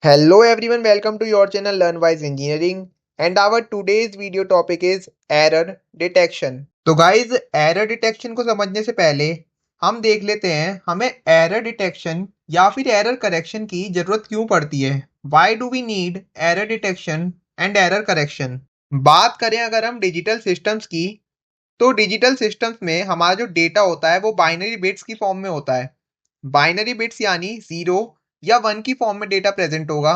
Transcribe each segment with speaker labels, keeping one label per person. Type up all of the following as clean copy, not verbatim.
Speaker 1: Hello everyone, welcome to your channel LearnWise Engineering and our today's video topic is error detection। तो guys error detection को समझने से पहले हम देख लेते हैं हमें error detection या फिर error correction की जरूरत क्यों पड़ती है। Why do we need error detection and error correction? बात करें अगर हम डिजिटल सिस्टम्स की, तो डिजिटल सिस्टम्स में हमारा जो डेटा होता है वो बाइनरी बिट्स की फॉर्म में होता है। बाइनरी बिट्स यानी 0 या 1 की फॉर्म में डेटा प्रेजेंट होगा,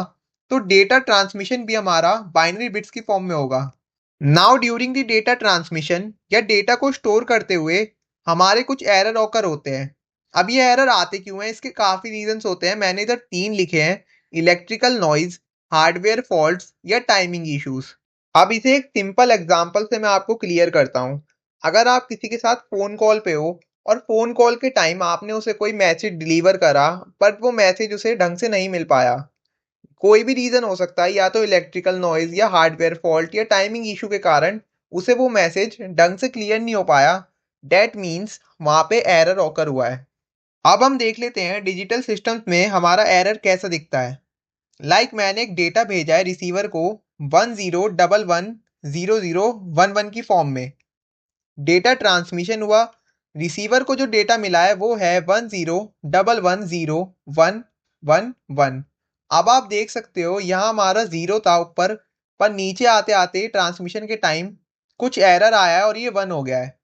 Speaker 1: तो डेटा ट्रांसमिशन भी हमारा बाइनरी बिट्स की फॉर्म में होगा। Now during the data transmission या डेटा को स्टोर करते हुए हमारे कुछ एरर ऑकर होते हैं। अब ये एरर आते क्यों हैं, इसके काफी रीजंस होते हैं। मैंने इधर 3 लिखे हैं: इलेक्ट्रिकल नॉइज, हार्डवेयर फॉल्ट्स या टाइमिंग इश्यूज। अब इसे एक सिंपल एग्जांपल से मैं आपको क्लियर करता हूँ। अगर आप किसी के साथ फोन कॉल पे हो और फोन कॉल के टाइम आपने उसे कोई मैसेज डिलीवर करा, बट वो मैसेज उसे ढंग से नहीं मिल पाया। कोई भी रीजन हो सकता है, या तो इलेक्ट्रिकल नॉइज या हार्डवेयर फॉल्ट या टाइमिंग इशू के कारण उसे वो मैसेज ढंग से क्लियर नहीं हो पाया। डेट मीन्स वहां पे एरर ऑकर हुआ है। अब हम देख लेते हैं डिजिटल सिस्टम्स में हमारा एरर कैसा दिखता है। मैंने एक डेटा भेजा है रिसीवर को 10110011 की फॉर्म में। डेटा ट्रांसमिशन हुआ, रिसीवर को जो डेटा मिला है वो है 10110111। अब आप देख सकते हो यहाँ हमारा जीरो था ऊपर, पर नीचे आते आते ट्रांसमिशन के टाइम कुछ एरर आया है और ये 1 हो गया है।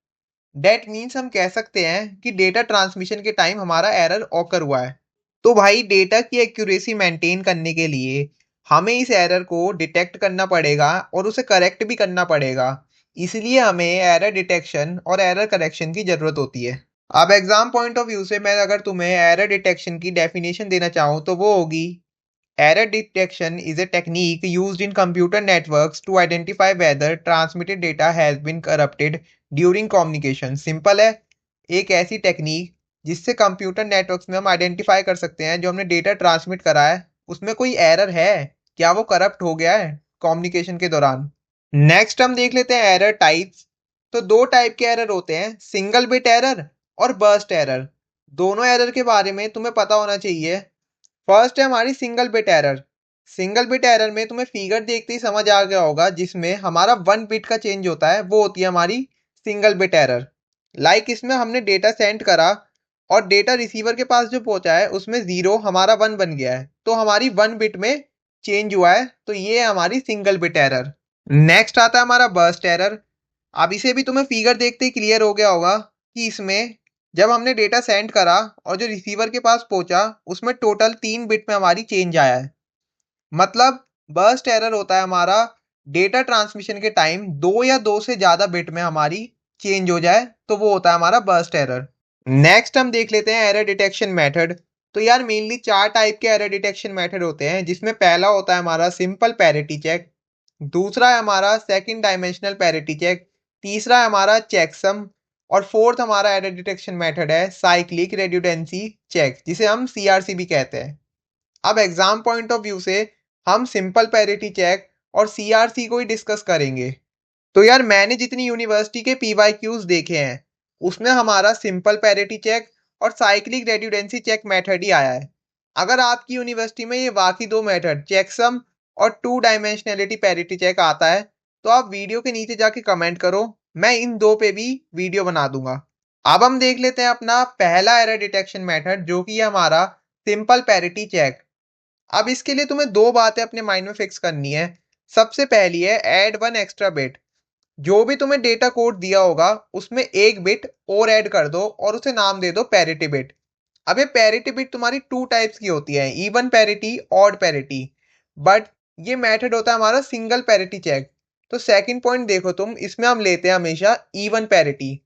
Speaker 1: डेट मीन्स हम कह सकते हैं कि डेटा ट्रांसमिशन के टाइम हमारा एरर ऑकर हुआ है। तो भाई डेटा की एक्यूरेसी मेंटेन करने के लिए हमें इस एरर को डिटेक्ट करना पड़ेगा और उसे करेक्ट भी करना पड़ेगा। इसलिए हमें एरर डिटेक्शन और एरर करेक्शन की जरूरत होती है। अब एग्जाम पॉइंट ऑफ व्यू से मैं अगर तुम्हें एरर डिटेक्शन की डेफिनेशन देना चाहूँ तो वो होगी: error detection is a technique used in computer networks to identify whether transmitted data has been corrupted during communication। Simple है, एक ऐसी टेक्निक जिससे कंप्यूटर नेटवर्क्स में हम आइडेंटिफाई कर सकते हैं जो हमने डेटा ट्रांसमिट करा है उसमें कोई एरर है, क्या वो करप्ट हो गया है कम्युनिकेशन के दौरान। नेक्स्ट हम देख लेते हैं एरर टाइप्स। तो दो टाइप के एरर होते हैं: सिंगल बिट एरर और बर्स्ट एरर। दोनों एरर के बारे में तुम्हें पता होना चाहिए। फर्स्ट है हमारी single bit error. Single bit error में तुम्हें फिगर देखते ही समझ आ गया होगा, जिसमें हमारा 1 बिट का चेंज होता है, वो होती है हमारी सिंगल बिट एरर। इसमें हमने डेटा सेंड करा और डेटा रिसीवर के पास जो पहुंचा है उसमें 0 हमारा 1 बन गया है, तो हमारी 1 बिट में चेंज हुआ है, तो ये है हमारी सिंगल बिट एरर। नेक्स्ट आता है हमारा बर्स्ट एरर। अब इसे भी तुम्हें फिगर देखते ही क्लियर हो गया होगा कि इसमें जब हमने डेटा सेंड करा और जो रिसीवर के पास पहुंचा उसमें टोटल 3 बिट में हमारी चेंज आया है। मतलब बर्स्ट एरर होता है हमारा डेटा ट्रांसमिशन के टाइम 2 या 2 से ज्यादा बिट में हमारी चेंज हो जाए, तो वो होता है हमारा बर्स्ट एरर। नेक्स्ट हम देख लेते हैं एरर डिटेक्शन मेथड। तो यार मेनली 4 टाइप के एरर डिटेक्शन मेथड होते हैं, जिसमें पहला होता है हमारा सिंपल पैरिटी चेक, दूसरा है हमारा सेकंड डायमेंशनल पैरिटी चेक, तीसरा है हमारा चेकसम, और फोर्थ हमारा एरर डिटेक्शन मेथड है साइक्लिक रेड्यूडेंसी चेक, जिसे हम सीआरसी भी कहते हैं। अब एग्जाम पॉइंट ऑफ व्यू से हम सिंपल पैरिटी चेक और सीआरसी को ही डिस्कस करेंगे। तो यार मैंने जितनी यूनिवर्सिटी के पीवाईक्यूज देखे हैं उसमें हमारा सिंपल पैरिटी चेक और साइक्लिक रेड्यूडेंसी चेक मेथड ही आया है। अगर आपकी यूनिवर्सिटी में ये बाकी दो मेथड चेकसम और टू डायमेंशनलिटी पैरिटी चेक आता है, तो आप वीडियो के नीचे जाके कमेंट करो, मैं इन दो पे भी वीडियो बना दूंगा। अब हम देख लेते हैं अपना पहला एरर डिटेक्शन मेथड, जो कि है हमारा सिंपल पैरिटी चेक। अब इसके लिए तुम्हें दो बातें अपने माइंड में फिक्स करनी है। सबसे पहली है ऐड 1 एक्स्ट्रा बिट। जो भी तुम्हें डेटा कोड दिया होगा उसमें एक बिट और ऐड कर दो और उसे नाम दे दो पैरिटी बिट। अब ये पैरिटी बिट तुम्हारी 2 टाइप्स की होती है: even parity, odd parity. But ये मेथड होता है हमारा सिंगल पैरिटी चेक। तो सेकंड पॉइंट देखो तुम, इसमें हम लेते हैं हमेशा इवन पैरिटी।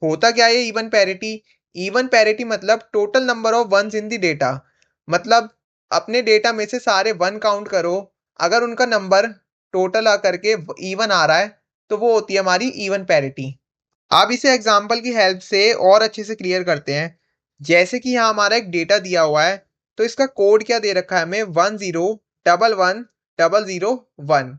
Speaker 1: होता क्या है ये इवन पैरिटी? इवन पैरिटी मतलब total number of ones in the data. मतलब अपने डेटा में से सारे 1 काउंट करो, अगर उनका नंबर टोटल आकर के इवन आ रहा है तो वो होती है हमारी इवन पैरिटी। अब इसे एग्जांपल की हेल्प से और अच्छे से क्लियर करते हैं। जैसे कि यहाँ हमारा एक डेटा दिया हुआ है, तो इसका कोड क्या दे रखा है हमें, 10110001।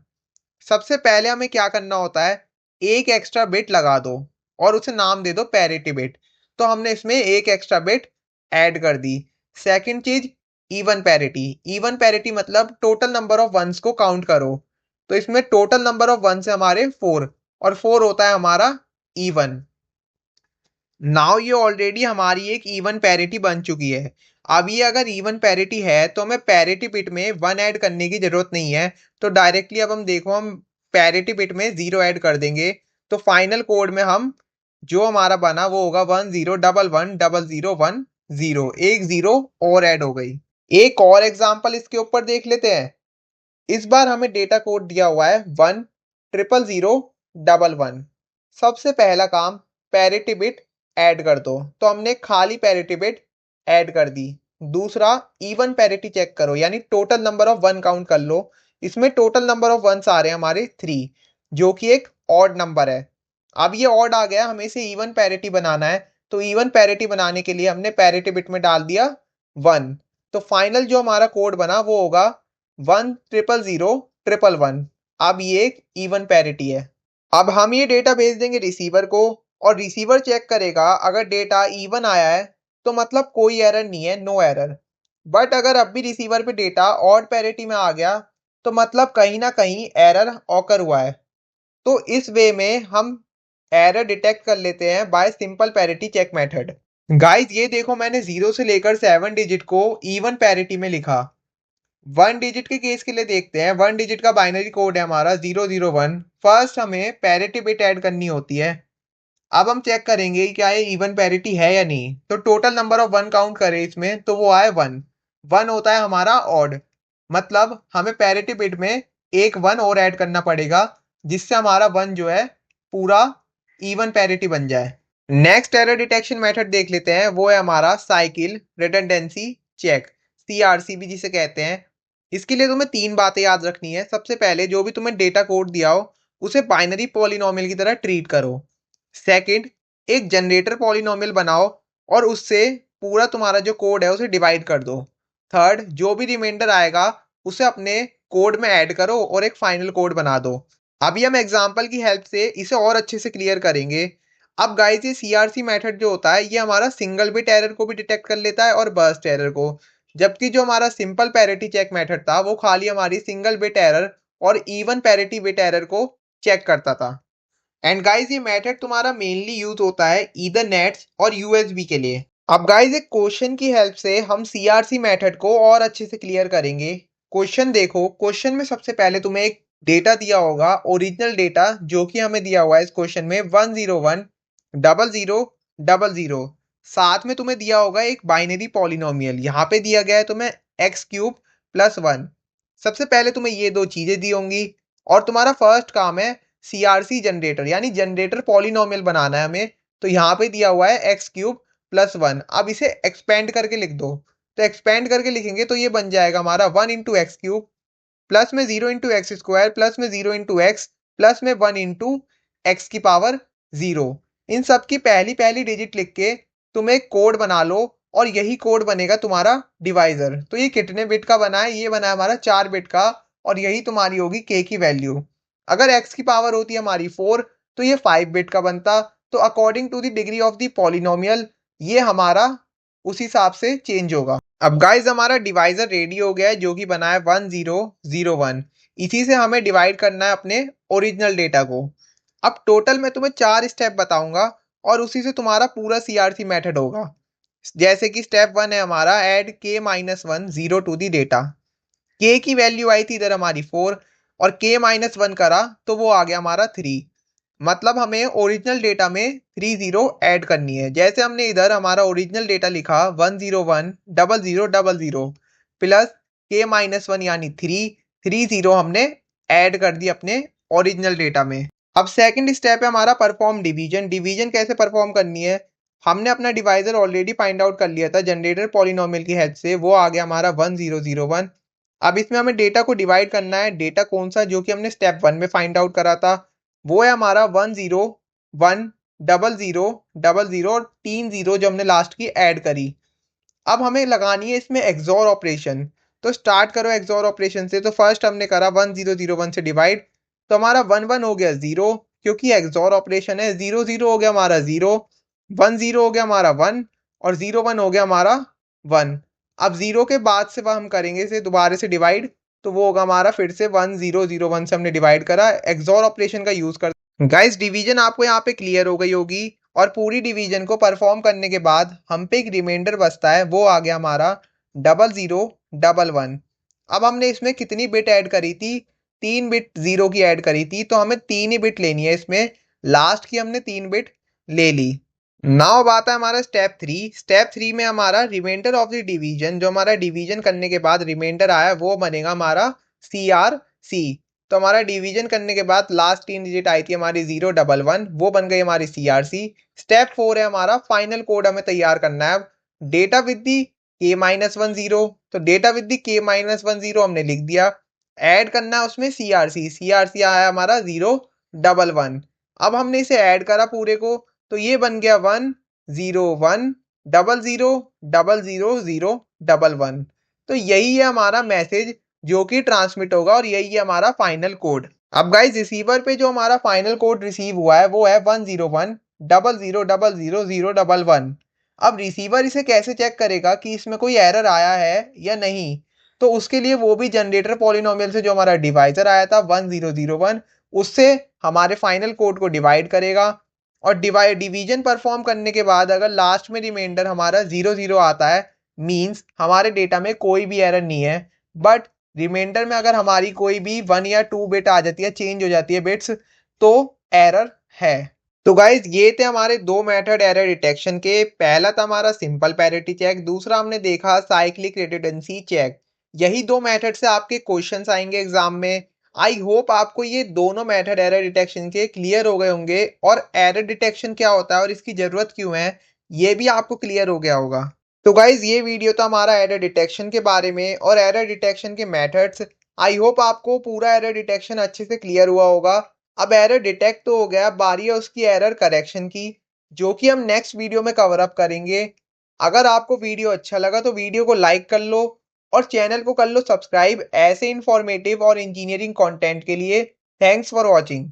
Speaker 1: सबसे पहले हमें क्या करना होता है, एक एक्स्ट्रा बिट लगा दो और उसे नाम दे दो पैरिटी बिट। तो हमने इसमें एक एक्स्ट्रा बिट ऐड कर दी। सेकंड चीज, इवन पैरिटी। इवन पैरिटी मतलब टोटल नंबर ऑफ वंस को काउंट करो, तो इसमें टोटल नंबर ऑफ वंस है हमारे 4, और 4 होता है हमारा इवन। नाउ ये ऑलरेडी हमारी एक इवन पैरिटी बन चुकी है। अब ये अगर इवन पैरिटी है तो हमें पैरिटी बिट में 1 ऐड करने की जरूरत नहीं है, तो डायरेक्टली अब हम देखो हम पैरिटी बिट में 0 ऐड कर देंगे, तो फाइनल कोड में हम जो हमारा बना वो होगा 10110010, एक जीरो और ऐड हो गई। एक और एग्जांपल इसके ऊपर देख लेते हैं। इस बार हमें डेटा कोड दिया हुआ है 1000011। सबसे पहला काम, पैरिटी बिट ऐड कर दो, तो हमने खाली पैरिटी बिट ऐड कर दी। दूसरा, इवन पैरिटी चेक करो, यानी total number of one count कर लो। इसमें टोटल नंबर ऑफ वंस आ रहे हैं हमारे 3, जो कि एक ऑड नंबर है। अब ये ऑड आ गया, हमें इसे इवन पैरिटी बनाना है, तो इवन पैरिटी बनाने के लिए हमने पैरिटी बिट में डाल दिया 1। तो फाइनल जो हमारा कोड बना वो होगा 1000011। अब ये एक इवन पैरिटी है। अब हम ये डेटा भेज देंगे रिसीवर को, और रिसीवर चेक करेगा, अगर डेटा इवन आया है तो मतलब कोई एरर नहीं है, नो एरर। बट अगर अब भी रिसीवर पे डेटा ऑड पैरिटी में आ गया तो मतलब कहीं ना कहीं एरर ऑकर हुआ है। तो इस वे में हम एरर डिटेक्ट कर लेते हैं by simple parity check method. Guys ये देखो, मैंने 0 से लेकर 7 डिजिट को इवन पैरिटी में लिखा। 1 डिजिट के केस के लिए देखते हैं। 1 डिजिट का बाइनरी कोड है हमारा 001। फर्स्ट हमें पैरिटी बिट ऐड करनी होती है। अब हम चेक करेंगे क्या ये इवन पैरिटी है या नहीं। तो total number of one count करें इसमें, तो वो आए 1। 1 होता है हमारा ऑड, मतलब हमें पैरिटी बिट में एक 1 और ऐड करना पड़ेगा, जिससे हमारा 1 जो है पूरा इवन पैरिटी बन जाए। नेक्स्ट एरर डिटेक्शन मेथड देख लेते हैं, वो है हमारा साइकिल रिडंडेंसी चेक, सीआरसी भी जिसे कहते हैं। इसके लिए तुम्हें 3 बातें याद रखनी है। सबसे पहले, जो भी तुम्हें डेटा कोड दिया हो उसे बाइनरी पॉलिनोमियल की तरह ट्रीट करो। सेकंड, एक जनरेटर पॉलिनोमियल बनाओ और उससे पूरा तुम्हारा जो कोड है उसे डिवाइड कर दो। थर्ड, जो भी रिमाइंडर आएगा उसे अपने कोड में ऐड करो और एक फाइनल कोड बना दो। अभी हम एग्जांपल की हेल्प से इसे और अच्छे से क्लियर करेंगे। अब गाइस ये सीआरसी मेथड जो होता है ये हमारा सिंगल बिट एरर को भी डिटेक्ट कर लेता है और बर्स्ट एरर को, जबकि जो हमारा सिंपल पैरिटी चेक मेथड था वो खाली हमारी सिंगल बिट एरर और इवन पैरिटी बिट एरर को चेक करता था। एंड गाइस ये मेथड तुम्हारा मेनली यूज होता है ईथरनेट और यूएसबी के लिए। अब गाइस एक क्वेश्चन की हेल्प से हम सीआरसी मेथड को और अच्छे से क्लियर करेंगे। क्वेश्चन देखो, क्वेश्चन में सबसे पहले तुम्हें एक डेटा दिया होगा, ओरिजिनल डेटा, जो कि हमें दिया हुआ है इस क्वेश्चन में 1010000। साथ में तुम्हें दिया होगा एक बाइनरी पॉलिनोमियल, यहाँ पे दिया गया है तुम्हें x³ + 1। सबसे पहले तुम्हें ये दो चीजें दी होंगी, और तुम्हारा फर्स्ट काम है सीआरसी जनरेटर, यानी जनरेटर पॉलिनोमियल बनाना है हमें। तो यहाँ पे दिया हुआ है x³ + 1। अब इसे एक्सपेंड करके लिख दो, तो एक्सपेंड करके लिखेंगे तो ये बन जाएगा हमारा 1 × x³ प्लस में 0 × x² प्लस में 0 × x प्लस में 1 × x⁻0। इन सब की पहली पहली डिजिट लिख के तुम एक कोड बना लो, और यही कोड बनेगा तुम्हारा डिवाइजर। तो ये कितने बिट का बना है? ये बना है हमारा 4 बिट का, और यही तुम्हारी होगी k की वैल्यू। अगर x की पावर होती है हमारी 4 तो ये 5 बिट का बनता। तो according to the degree of the polynomial ये हमारा उस हिसाब से चेंज होगा। अब गाइस हमारा डिवाइजर रेडी हो गया है, जो कि बना है 1001। इसी से हमें डिवाइड करना है अपने ओरिजिनल डेटा को। अब टोटल मैं तुम्हें 4 स्टेप बताऊंगा और उसी से तुम्हारा पूरा सीआरसी मेथड होगा। जैसे कि स्टेप 1 है हमारा add k-1 0 to the data. k की वैल्यू आई थी इधर हमारी 4, और k-1 करा तो वो आ गया हमारा 3। मतलब हमें ओरिजिनल डेटा में 3 जीरो ऐड करनी है। जैसे हमने इधर हमारा ओरिजिनल डेटा लिखा 1010000 प्लस k-1 यानी 3 जीरो हमने ऐड कर दी अपने ओरिजिनल डेटा में। अब सेकंड स्टेप है हमारा परफॉर्म डिवीजन। डिवीजन कैसे परफॉर्म करनी है? हमने अपना डिवाइजर ऑलरेडी फाइंड आउट कर लिया था जनरेटर पॉलिनोमियल की हेल्प से, वो आ गया हमारा 1001। अब इसमें हमें डेटा को डिवाइड करना है। डेटा कौन सा? जो कि हमने स्टेप 1 में फाइंड आउट करा था, वो है हमारा 1010000 और 3 जीरो जो हमने लास्ट की ऐड करी। अब हमें लगानी है इसमें एक्सॉर ऑपरेशन। तो स्टार्ट करो एक्सॉर ऑपरेशन से। तो फर्स्ट हमने करा 1001 से डिवाइड, तो हमारा 11 हो गया 0, क्योंकि एक्सॉर ऑपरेशन है। 00 हो गया हमारा 0, 10 हो गया हमारा 1, और 01 हो गया हमारा 1। अब 0 के बाद से वह हम करेंगे इसे दोबारा से डिवाइड, तो वो होगा हमारा फिर से 1001 से हमने डिवाइड करा, एक्सओर ऑपरेशन का यूज कर। गाइस डिवीजन आपको यहाँ पे क्लियर हो गई होगी, और पूरी डिवीजन को परफॉर्म करने के बाद हम पे एक रिमाइंडर बचता है, वो आ गया हमारा 0011। अब हमने इसमें कितनी बिट ऐड करी थी, 3 बिट 0 की ऐड करी थी, तो हमें 3 ही बिट लेनी है इसमें, लास्ट की हमने 3 बिट ले ली। नाउ बात है हमारा स्टेप 3 में हमारा रिमाइंडर ऑफ द डिवीजन, जो हमारा डिवीजन करने के बाद रिमाइंडर आया वो बनेगा हमारा CRC। तो हमारा डिवीजन करने के बाद लास्ट 3 डिजिट आई थी हमारी 011, वो बन गई हमारी CRC। स्टेप 4 है हमारा फाइनल कोड हमें तैयार करना है, डेटा विद दी K-10, तो डेटा विद दी K-10 हमने लिख दिया, ऐड करना है उसमें CRC आया हमारा 011। अब हमने इसे ऐड करा पूरे को, तो ये बन गया 10100000011। तो यही है हमारा मैसेज जो कि ट्रांसमिट होगा, और यही है हमारा फाइनल कोड। अब गाइस रिसीवर पे जो हमारा फाइनल कोड रिसीव हुआ है वो है 10100000011। अब रिसीवर इसे कैसे चेक करेगा कि इसमें कोई एरर आया है या नहीं, तो उसके लिए वो भी जनरेटर पॉलिनोमियल से जो हमारा डिवाइजर आया था 1001, उससे हमारे फाइनल कोड को डिवाइड करेगा, और डिवीजन परफॉर्म करने के बाद अगर लास्ट में रिमाइंडर हमारा 00 आता है, मींस हमारे डेटा में कोई भी एरर नहीं है। बट रिमाइंडर में अगर हमारी कोई भी 1 या 2 बिट आ जाती है, चेंज हो जाती है बिट्स, तो एरर है। तो गाइज ये थे हमारे दो मेथड एरर डिटेक्शन के। पहला था हमारा सिंपल पैरिटी चेक, दूसरा हमने देखा साइक्लिक रिडंडेंसी चेक। यही दो मेथड से आपके क्वेश्चंस आएंगे एग्जाम में। आई होप आपको ये दोनों मेथड एरर डिटेक्शन के क्लियर हो गए होंगे, और एरर डिटेक्शन क्या होता है और इसकी जरूरत क्यों है ये भी आपको क्लियर हो गया होगा। तो गाइज ये वीडियो तो हमारा एरर डिटेक्शन के बारे में और एरर डिटेक्शन के मेथड्स। आई होप आपको पूरा एरर डिटेक्शन अच्छे से क्लियर हुआ होगा। अब एरर डिटेक्ट तो हो गया, बारी है उसकी एरर करेक्शन की, जो कि हम नेक्स्ट वीडियो में कवर अप करेंगे। अगर आपको वीडियो अच्छा लगा तो वीडियो को लाइक कर लो, और चैनल को कर लो सब्सक्राइब ऐसे इंफॉर्मेटिव और इंजीनियरिंग कंटेंट के लिए। Thanks for watching.